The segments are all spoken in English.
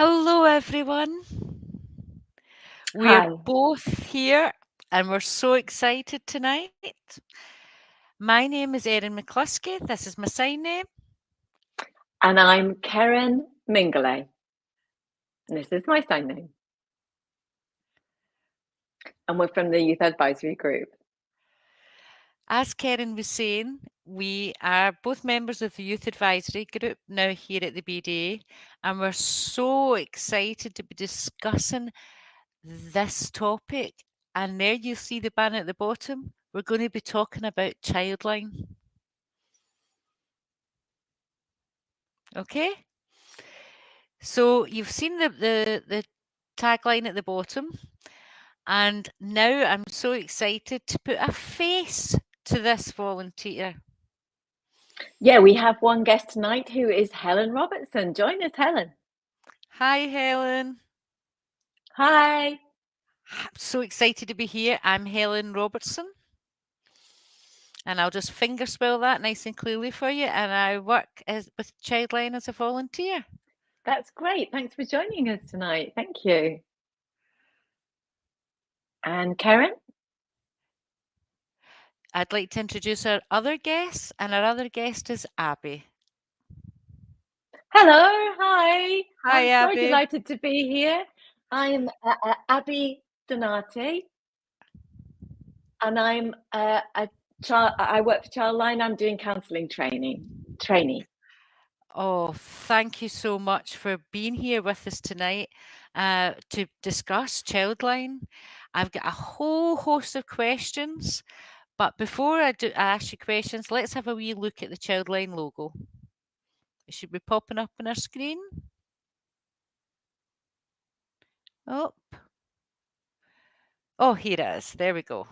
Hello, everyone. We're Hi, both here and we're so excited tonight. My name is Erin McCluskey. This is my sign name. and I'm Keren Mingley. And this is my sign name. And we're from the Youth Advisory Group. As Karen was saying, we are both members of the Youth Advisory Group now here at the BDA, and we're so excited to be discussing this topic. And there you see the banner at the bottom. We're going to be talking about Childline. Okay? So you've seen the tagline at the bottom, and now I'm so excited to put a face to this volunteer. Yeah, we have one guest tonight who is Helen Robertson. Join us, Helen. Hi, Helen. Hi. I'm so excited to be here. I'm Helen Robertson, and I'll just finger spell that nice and clearly for you. And I work with Childline as a volunteer. That's great. Thanks for joining us tonight. Thank you. And Keren? I'd like to introduce our other guest, and our other guest is Abbie. Hello. Hi. Hi, I'm so Abbie. delighted to be here. I'm Abbie Donati, and I work for Childline. I'm doing counselling trainee. Oh, thank you so much for being here with us tonight to discuss Childline. I've got a whole host of questions, but before I ask you questions, let's have a wee look at the Childline logo. It should be popping up on our screen. Oh, oh, here it is. There we go.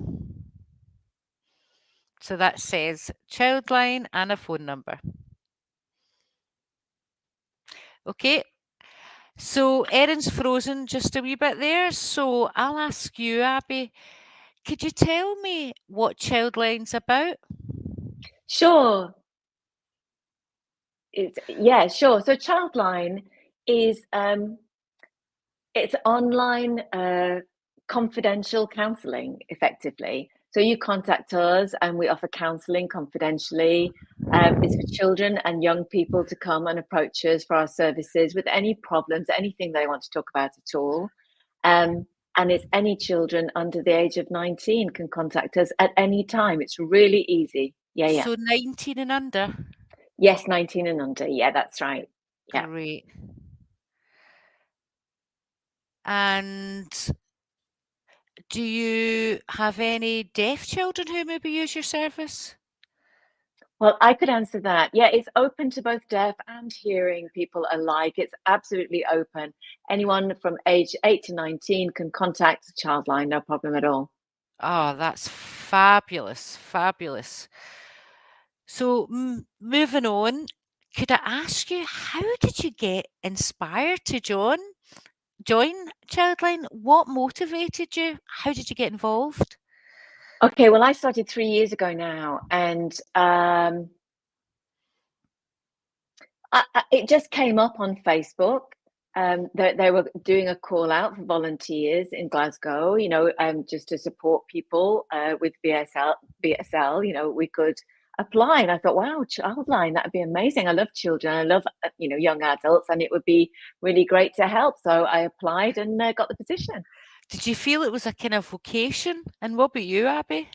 So that says Childline and a phone number. Okay, so Erin's frozen just a wee bit there. So I'll ask you, Abbie, could you tell me what Childline's about? Sure. Sure. So Childline is it's online confidential counselling, effectively. So you contact us and we offer counselling confidentially. It's for children and young people to come and approach us for our services with any problems, anything they want to talk about at all. And it's any children under the age of 19 can contact us at any time. It's really easy. Yeah. So 19 and under. Yes, 19 and under. Yeah, that's right. Yeah. Great. And do you have any deaf children who maybe use your service? Well, I could answer that. Yeah, it's open to both deaf and hearing people alike. It's absolutely open. Anyone from age 8 to 19 can contact Childline, no problem at all. Oh, that's fabulous, fabulous. So, moving on, could I ask you, how did you get inspired to join Childline? What motivated you? How did you get involved? Okay, well, I started 3 years ago now, and it just came up on Facebook. They were doing a call out for volunteers in Glasgow, just to support people with BSL, we could apply. And I thought, wow, Childline, that'd be amazing. I love children. I love, young adults, and it would be really great to help. So I applied and got the position. Did you feel it was a kind of vocation? And what about you, Abbie?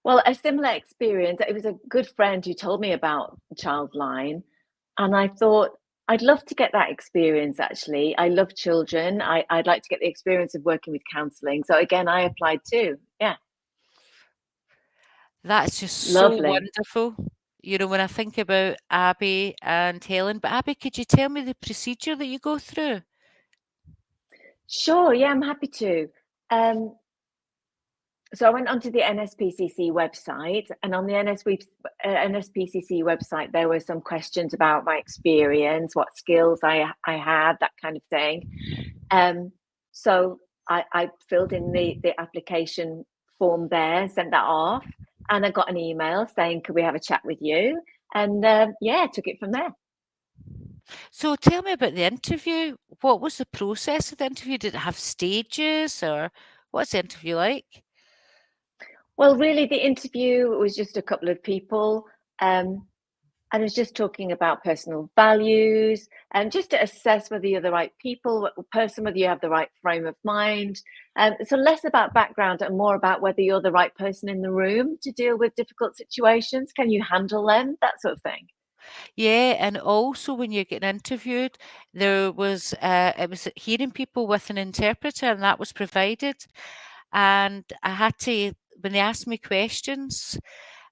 Well, a similar experience. It was a good friend who told me about Childline, and I thought I'd love to get that experience. Actually, I love children. I'd like to get the experience of working with counselling. So again, I applied too. Yeah, That's just so lovely. wonderful. You know, when I think about Abbie and Helen, but Abbie, could you tell me the procedure that you go through? Sure. Yeah, I'm happy to. Um, so I went onto the NSPCC website, and on the NSPCC website, there were some questions about my experience, what skills I had, that kind of thing. So I filled in the application form there, sent that off, and I got an email saying, "Could we have a chat with you?" And took it from there. So tell me about the interview. What was the process of the interview? Did it have stages, or what's the interview like? Well, really, the interview was just a couple of people. And it's just talking about personal values and just to assess whether you're the right person, whether you have the right frame of mind. So less about background and more about whether you're the right person in the room to deal with difficult situations. Can you handle them? That sort of thing. Yeah, and also when you're getting interviewed, it was hearing people with an interpreter, and that was provided. And I had to, when they asked me questions,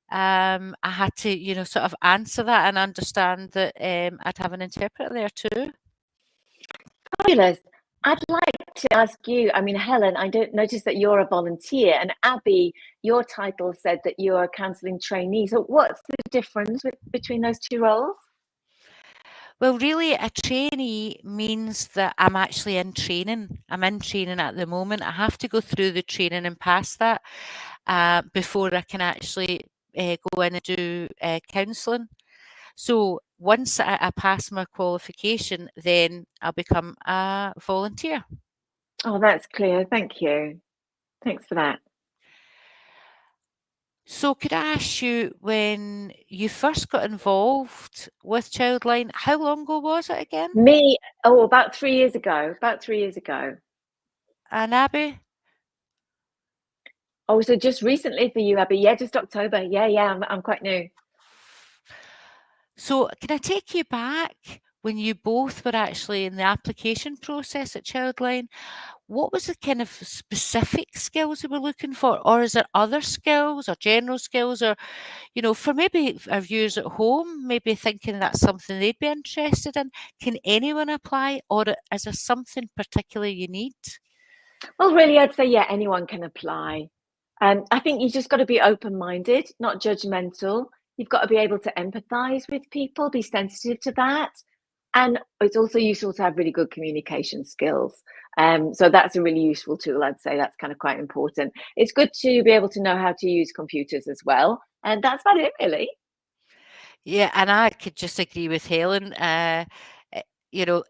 I had to, sort of answer that and understand that I'd have an interpreter there too. Fabulous. I'd like to ask you, I mean, Helen, I don't notice that you're a volunteer, and Abbie, your title said that you're a counselling trainee. So what's the difference between those two roles? Well, really, a trainee means that I'm actually in training. I'm in training at the moment. I have to go through the training and pass that before I can actually go in and do counselling. So once I pass my qualification, then I'll become a volunteer. Oh, that's clear. Thank you. Thanks for that. So could I ask you, when you first got involved with Childline, how long ago was it again? Me, oh, about 3 years ago. About 3 years ago. And Abbie? Oh, so just recently for you, Abbie? Yeah, just October. Yeah, I'm quite new. So can I take you back when you both were actually in the application process at Childline? What was the kind of specific skills you were looking for? Or is there other skills or general skills, or, for maybe our viewers at home, maybe thinking that's something they'd be interested in? Can anyone apply, or is there something particular you need? Well, really, I'd say, yeah, anyone can apply. I think you've just got to be open-minded, not judgmental. You've got to be able to empathize with people, be sensitive to that. And it's also useful to have really good communication skills. So that's a really useful tool, I'd say. That's kind of quite important. It's good to be able to know how to use computers as well. And that's about it, really. Yeah, and I could just agree with Helen.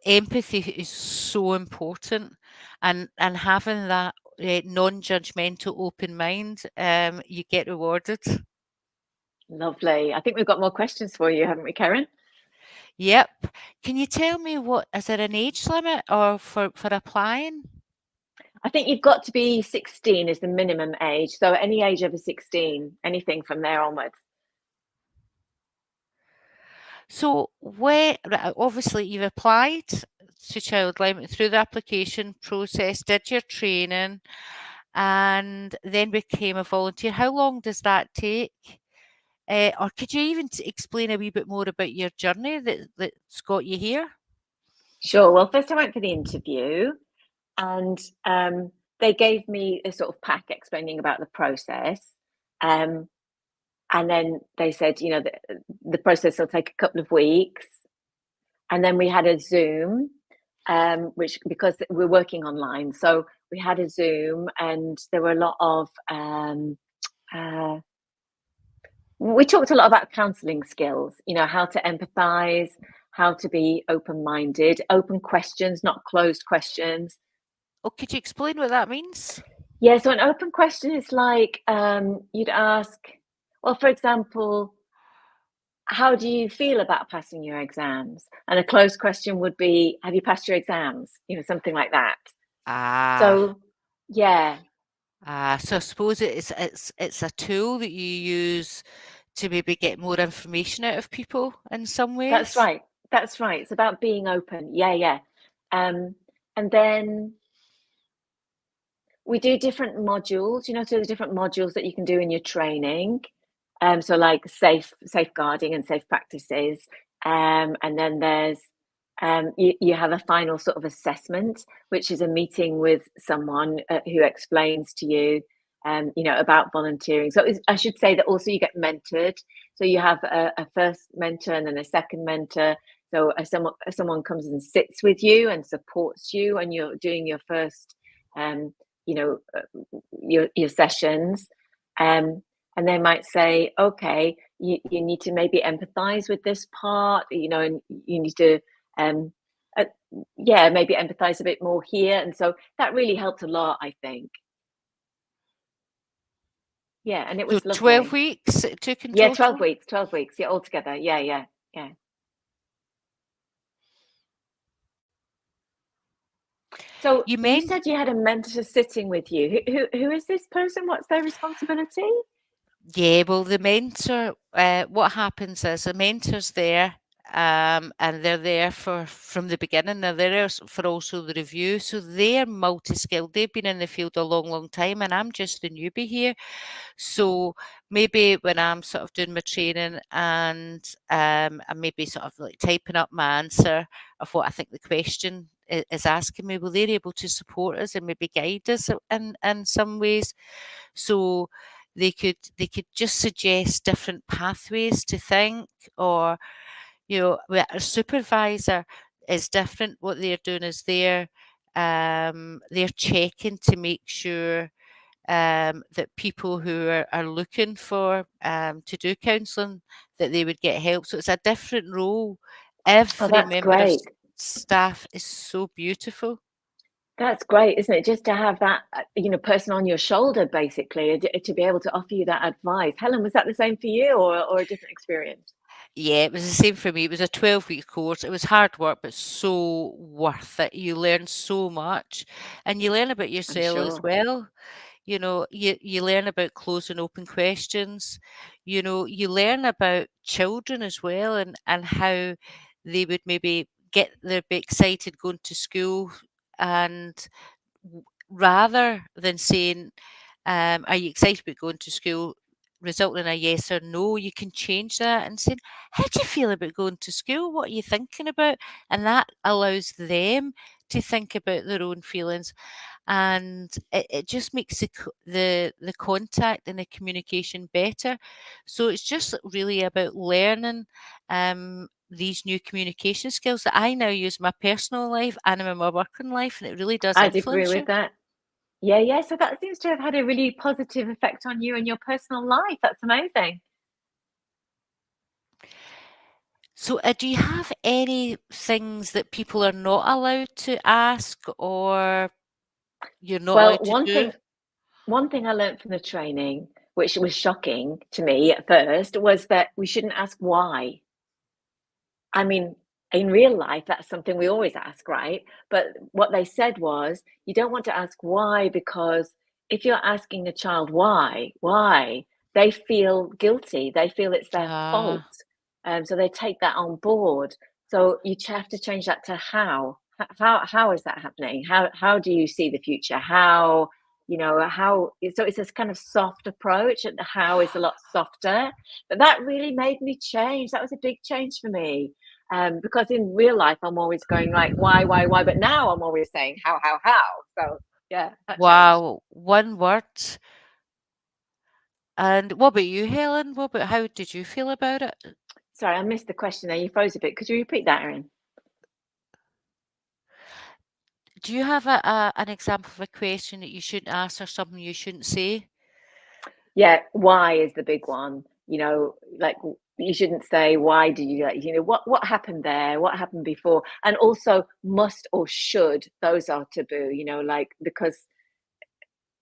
Empathy is so important, and having that non-judgmental, open mind, you get rewarded. Lovely. I think we've got more questions for you, haven't we, Keren? Yep. Can you tell me, is there an age limit or for applying? I think you've got to be 16 is the minimum age. So any age over 16, anything from there onwards. So where obviously you've applied to Childline, went through the application process, did your training, and then became a volunteer. How long does that take? Or could you even explain a wee bit more about your journey that's got you here? Sure. Well, first I went for the interview and they gave me a sort of pack explaining about the process. Um, and then they said, the process will take a couple of weeks. And then we had a Zoom, which because we're working online. So we had a Zoom and there were a lot of, we talked a lot about counselling skills, how to empathize, how to be open-minded, open questions, not closed questions. Oh, could you explain what that means? Yeah, so an open question is like you'd ask, well, for example, how do you feel about passing your exams? And a closed question would be, have you passed your exams? Something like that. Ah, So, yeah, so I suppose it's a tool that you use to maybe get more information out of people in some that's ways. right. That's right. It's about being open. Yeah. And then we do different modules, so the different modules that you can do in your training. So like safeguarding and safe practices. And then there's you have a final sort of assessment, which is a meeting with someone who explains to you, about volunteering. So I should say that also you get mentored. So you have a first mentor and then a second mentor. So someone comes and sits with you and supports you, and you're doing your first you know your sessions, and they might say, okay, you need to maybe empathize with this part, and you need to uh, yeah, maybe empathize a bit more here. And so that really helped a lot, I think. Yeah, and it So was 12 lovely. weeks it took in Yeah, 12 total? weeks, 12 weeks. Yeah, altogether. Yeah, yeah, yeah. So You you meant said you had a mentor sitting with you. Who is this person? What's their responsibility? Yeah, well, the mentor, what happens is the mentor's there, and they're there for from the beginning. They're there for also the review, so they're multi-skilled. They've been in the field a long, long time, and I'm just the newbie here. So maybe when I'm sort of doing my training and I'm maybe sort of like typing up my answer of what I think the question is asking me, well, they're able to support us and maybe guide us in some ways. So they could just suggest different pathways to think, or a supervisor is different. What they're doing is they're checking to make sure that people who are looking for to do counselling, that they would get help. So it's a different role. Oh, Every that's member of great. staff is so beautiful. That's great, isn't it? Just to have that, person on your shoulder, basically, to be able to offer you that advice. Helen, was that the same for you, or a different experience? Yeah, it was the same for me. It was a 12-week course. It was hard work, but so worth it. You learn so much, and you learn about I'm yourself as sure. well. You learn about closing open questions. You learn about children as well, and how they would maybe get their be excited going to school, and rather than saying, "Are you excited about going to school?" resulting in a yes or no, you can change that and say, "How do you feel about going to school? What are you thinking about?" And that allows them to think about their own feelings, and it just makes the contact and the communication better. So it's just really about learning these new communication skills that I now use in my personal life and in my working life, and it really does I'd agree influence with you. that. Yeah, yeah. So that seems to have had a really positive effect on you and your personal life. That's amazing. So, do you have any things that people are not allowed to ask, or you're not Well, allowed to do? one thing I learned from the training, which was shocking to me at first, was that we shouldn't ask why. I mean, in real life, that's something we always ask, right? But what they said was, you don't want to ask why, because if you're asking a child why, they feel guilty. They feel it's their fault. Ah, So they take that on board. So you have to change that to how. How is that happening? How do you see the future? How, so it's this kind of soft approach, and the how is a lot softer. But that really made me change. That was a big change for me. Because in real life, I'm always going like, why? But now I'm always saying how. So yeah, that changed. wow, one word. And what about you, Helen? How did you feel about it? Sorry, I missed the question there. You froze a bit. Could you repeat that, Erin? Do you have an example of a question that you shouldn't ask or something you shouldn't say? Yeah, why is the big one. Like you shouldn't say why did you like, what happened there, what happened before, and also must or should. Those are taboo. Like because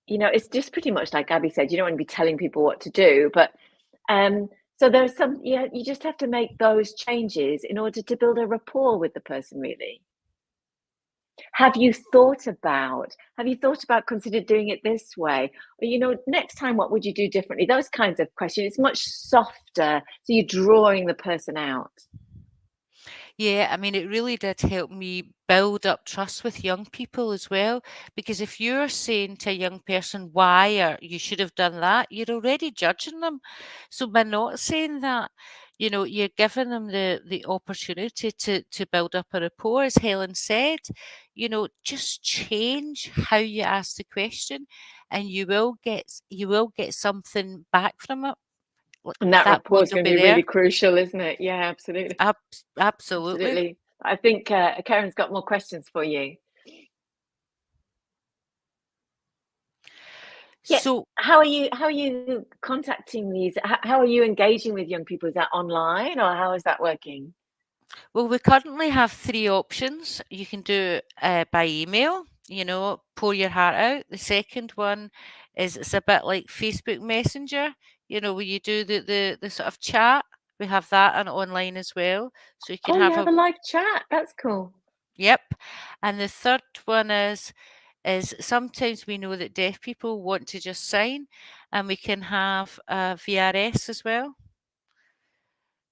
it's just pretty much like Abbie said. You don't want to be telling people what to do, but Um, so there's some, yeah, you just have to make those changes in order to build a rapport with the person, really. Have you thought about consider doing it this way? Or, next time, what would you do differently? Those kinds of questions. It's much softer. So you're drawing the person out. Yeah, I mean, it really did help me build up trust with young people as well. Because if you're saying to a young person why or you should have done that, you're already judging them. So by not saying that, you're giving them the opportunity to build up a rapport, as Helen said. Just change how you ask the question, and you will get something back from it. And that That rapport bond is will going to be be really there. crucial, isn't it? Yeah, absolutely. Absolutely. Absolutely. I think Karen's got more questions for you. Yeah. So How are you contacting these? How are you engaging with young people? Is that online, or how is that working? Well, we currently have 3 options. You can do it, by email, pour your heart out. The second one is it's a bit like Facebook Messenger, where you do the sort of chat. We have that on online as well, so you can Oh, you have have a a live chat. That's cool. yep. And the third one is sometimes we know that deaf people want to just sign, and we can have a VRS as well.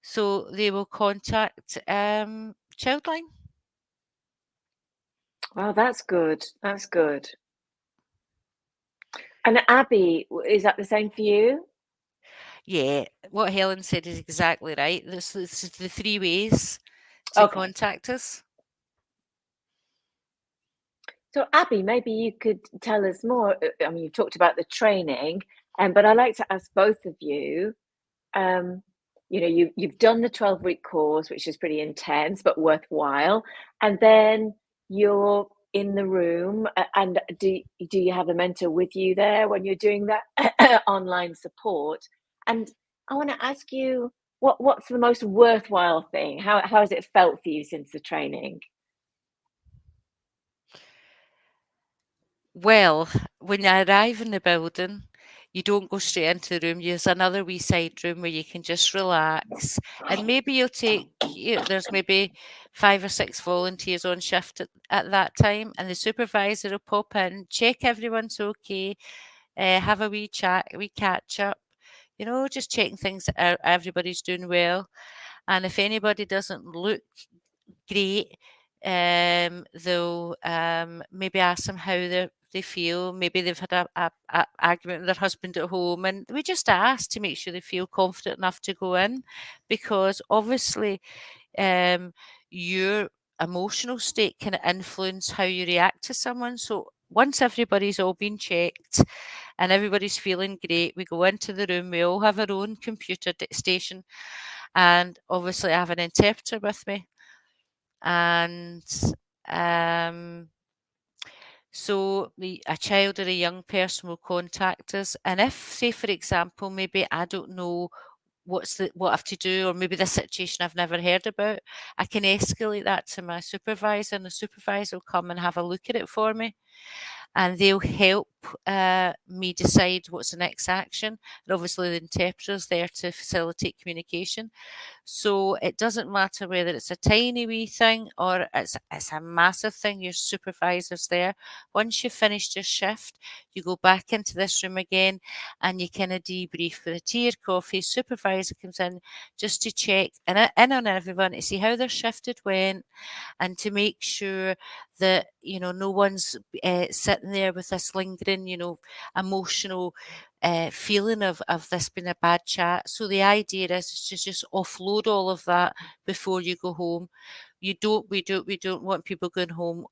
So they will contact, Childline. Wow, that's good. That's good. And Abbie, is that the same for you? Yeah, what Helen said is exactly right. This is the 3 ways to Okay. contact us. So, Abbie, maybe you could tell us more. I mean, you've talked about the training, but I'd like to ask both of you. Um, you've done the 12-week course, which is pretty intense but worthwhile, and then you're in the room. And do you have a mentor with you there when you're doing that online support? And I want to ask you, what's the most worthwhile thing? How has it felt for you since the training? Well, when you arrive in the building, you don't go straight into the room. There's another wee side room where you can just relax, and maybe you'll take there's maybe 5 or 6 volunteers on shift at that time, and the supervisor will pop in, check everyone's okay, have a wee chat, a wee catch up, just checking things that everybody's doing well. And if anybody doesn't look great, they'll maybe ask them how they feel. Maybe they've had a argument with their husband at home, and we just ask to make sure they feel confident enough to go in, because obviously, um, your emotional state can influence how you react to someone. So once everybody's all been checked and everybody's feeling great, we go into the room. We all have our own computer station, and obviously, I have an interpreter with me. And um, so a child or a young person will contact us. And if, say, for example, maybe I don't know what I have to do, or maybe the situation I've never heard about, I can escalate that to my supervisor, and the supervisor will come and have a look at it for me, and they'll help me decide what's the next action. And obviously, the interpreter's there to facilitate communication. So it doesn't matter whether it's a tiny wee thing or it's a massive thing, your supervisor's there. Once you've finished your shift, you go back into this room again and you kind of debrief with a tea or coffee. Supervisor comes in just to check in on everyone to see how their shift had went, and to make sure that no one's sitting there with this lingering emotional feeling of this being a bad chat. So the idea is to just offload all of that before you go home. We don't want people going home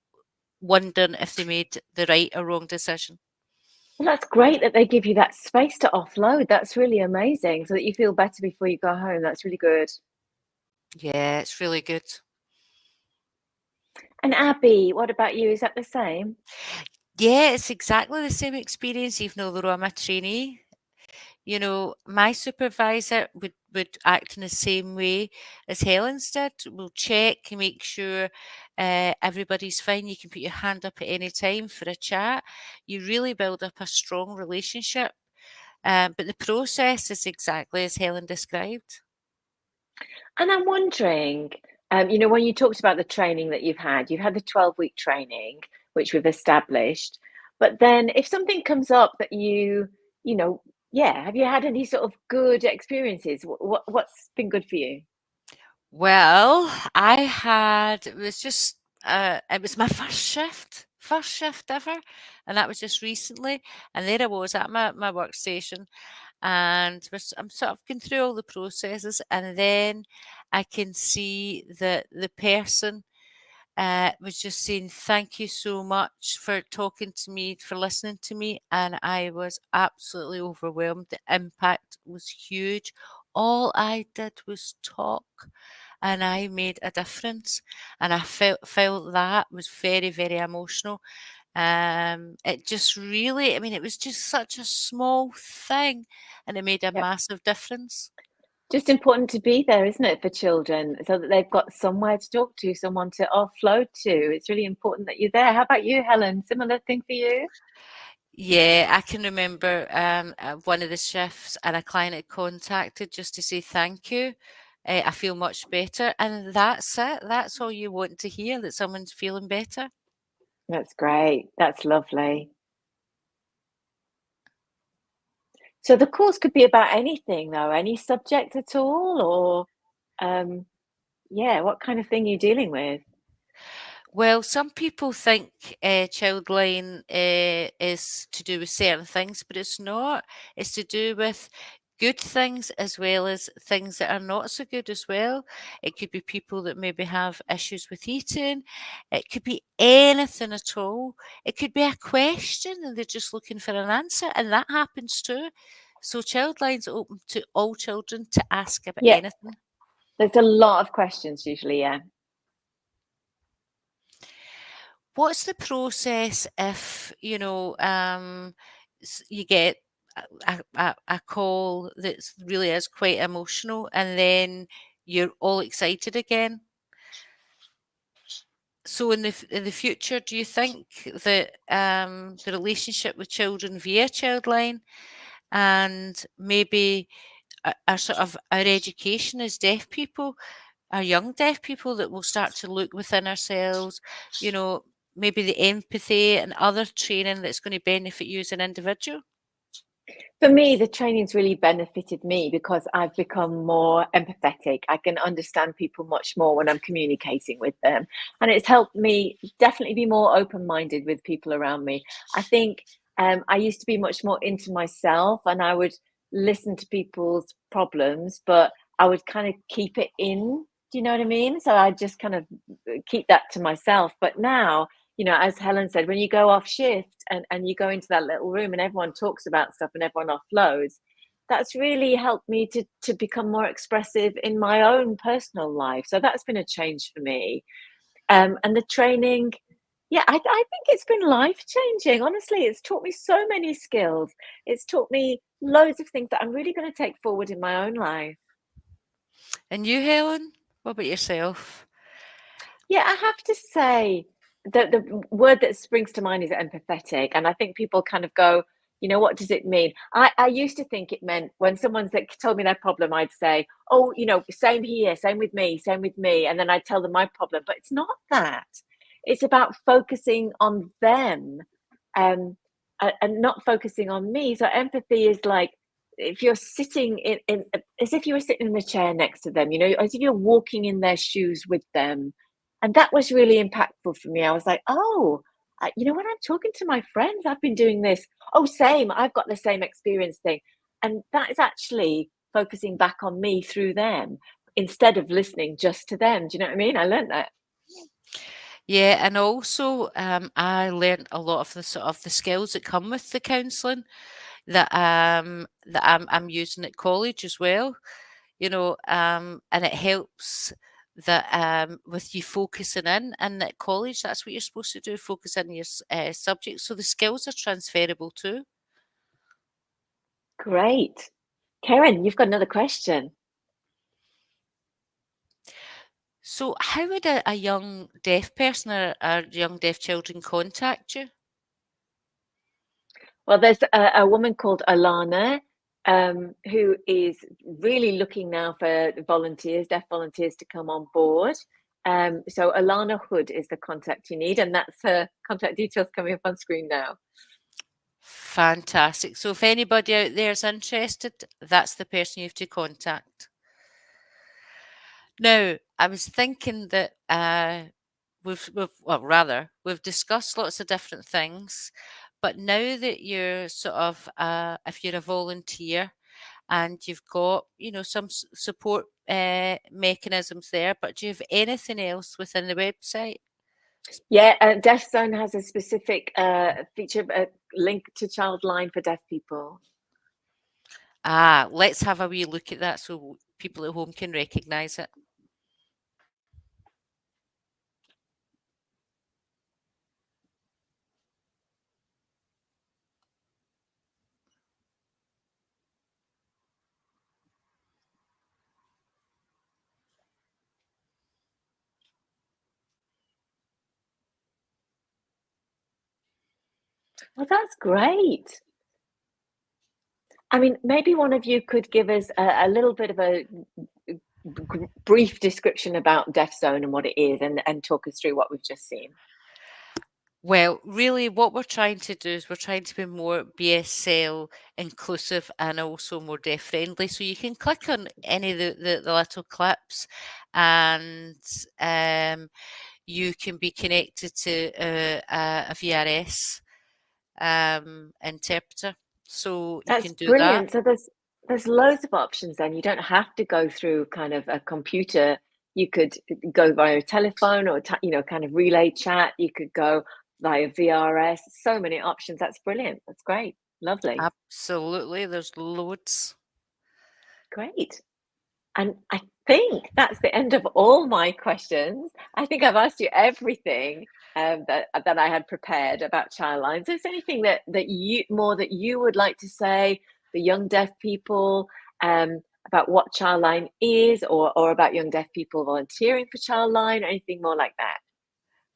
wondering if they made the right or wrong decision. Well, that's great that they give you that space to offload. That's really amazing, so that you feel better before you go home. That's really good. Yeah, it's really good. And Abbie, what about you? Is that the same? Yeah, it's exactly the same experience, even though I'm a trainee. My supervisor would act in the same way as Helen's did. We'll check, make sure everybody's fine. You can put your hand up at any time for a chat. You really build up a strong relationship. But the process is exactly as Helen described. And I'm wondering, when you talked about the training that you've had the 12-week training, which we've established. But then if something comes up that you know, yeah, have you had any sort of good experiences? What's been good for you? Well, it was my first shift ever, and that was just recently. And there I was at my workstation, and I'm sort of going through all the processes, and then I can see that the person was just saying, "Thank you so much for talking to me, for listening to me." And I was absolutely overwhelmed. The impact was huge. All I did was talk, and I made a difference. And I felt that was very, very emotional. It just really, I mean, it was just such a small thing, and it made a Yep. massive difference. Just important to be there, isn't it, for children, so that they've got somewhere to talk to, someone to offload to. It's really important that you're there. How about you, Helen? Similar thing for you? Yeah, I can remember one of the shifts and a client had contacted just to say thank you. I feel much better. And that's it. That's all you want to hear, that someone's feeling better. That's great. That's lovely. So the course could be about anything, though, any subject at all, or yeah, what kind of thing are you dealing with? Well, some people think Childline is to do with certain things, but it's not. It's to do with good things as well as things that are not so good as well. It could be people that maybe have issues with eating. It could be anything at all. It could be a question and they're just looking for an answer, and that happens too. So Childline's open to all children to ask about Yeah, anything. there's a lot of questions usually, yeah. What's the process if, you get a call that's really is quite emotional and then you're all excited again? So in the future, do you think that the relationship with children via Childline and maybe our sort of our education as deaf people, our young deaf people, that will start to look within ourselves, you know, maybe the empathy and other training that's going to benefit you as an individual? For me, the training's really benefited me because I've become more empathetic. I can understand people much more when I'm communicating with them. And it's helped me definitely be more open minded with people around me. I think I used to be much more into myself and I would listen to people's problems, but I would kind of keep it in. Do you know what I mean? So I just kind of keep that to myself. But now, as Helen said, when you go off shift and you go into that little room and everyone talks about stuff and everyone offloads, that's really helped me to become more expressive in my own personal life. So that's been a change for me. And the training, yeah, I think it's been life changing. Honestly, it's taught me so many skills. It's taught me loads of things that I'm really going to take forward in my own life. And you, Helen? What about yourself? Yeah, I have to say the word that springs to mind is empathetic, and I think people kind of go, what does it mean? I used to think it meant when someone's like told me their problem, I'd say, oh, same here, same with me, and then I'd tell them my problem. But it's not that. It's about focusing on them, um, and not focusing on me. So empathy is like if you're sitting in as if you were sitting in the chair next to them, as if you're walking in their shoes with them, and that was really impactful for me. I was like, oh, when I'm talking to my friends, I've been doing this. Oh, same. I've got the same experience thing. And that is actually focusing back on me through them instead of listening just to them. Do you know what I mean? I learned that. Yeah, and also I learned a lot of the sort of the skills that come with the counselling that I'm using at college as well. And it helps that with you focusing in, and at college, that's what you're supposed to do, focus in your subject. So the skills are transferable too. Great. Karen, you've got another question. So how would a young deaf person or young deaf children contact you? Well, there's a woman called Alana, who is really looking now for volunteers, deaf volunteers to come on board. So Alana Hood is the contact you need, and that's her contact details coming up on screen now. Fantastic. So if anybody out there is interested, that's the person you have to contact. Now, I was thinking that we've discussed lots of different things, but now that you're sort of if you're a volunteer and you've got some support mechanisms there, but do you have anything else within the website? Yeah, Deaf Zone has a specific feature, a link to Childline for deaf people. Let's have a wee look at that so people at home can recognise it. Well, that's great. I mean, maybe one of you could give us a little bit of a brief description about Deaf Zone and what it is, and talk us through what we've just seen. Well, really, what we're trying to do is we're trying to be more BSL inclusive and also more deaf friendly. So you can click on any of the little clips and you can be connected to a VRS interpreter. So you That's can do that. brilliant. So there's loads of options then. You don't have to go through kind of a computer. You could go via telephone or kind of relay chat. You could go via VRS. So many options. That's brilliant. That's great. Lovely. Absolutely. There's loads. Great. And I think that's the end of all my questions. I think I've asked you everything that I had prepared about Childline. So is there anything that you would like to say for young deaf people about what Childline is, or about young deaf people volunteering for Childline, or anything more like that?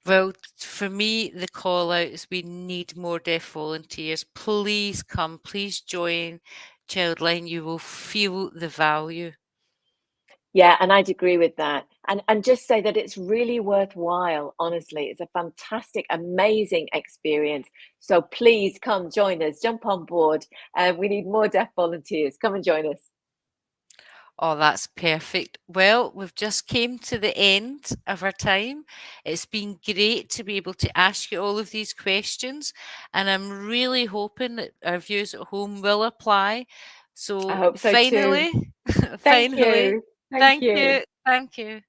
Well, for me, the call out is we need more deaf volunteers. Please come, please join Childline. You will feel the value. Yeah, and I'd agree with that. And just say that it's really worthwhile, honestly. It's a fantastic, amazing experience. So please come join us, jump on board. We need more deaf volunteers. Come and join us. Oh, that's perfect. Well, we've just came to the end of our time. It's been great to be able to ask you all of these questions, and I'm really hoping that our viewers at home will apply. I So hope so too. finally, Thank finally, you. Thank thank you. you. Thank you.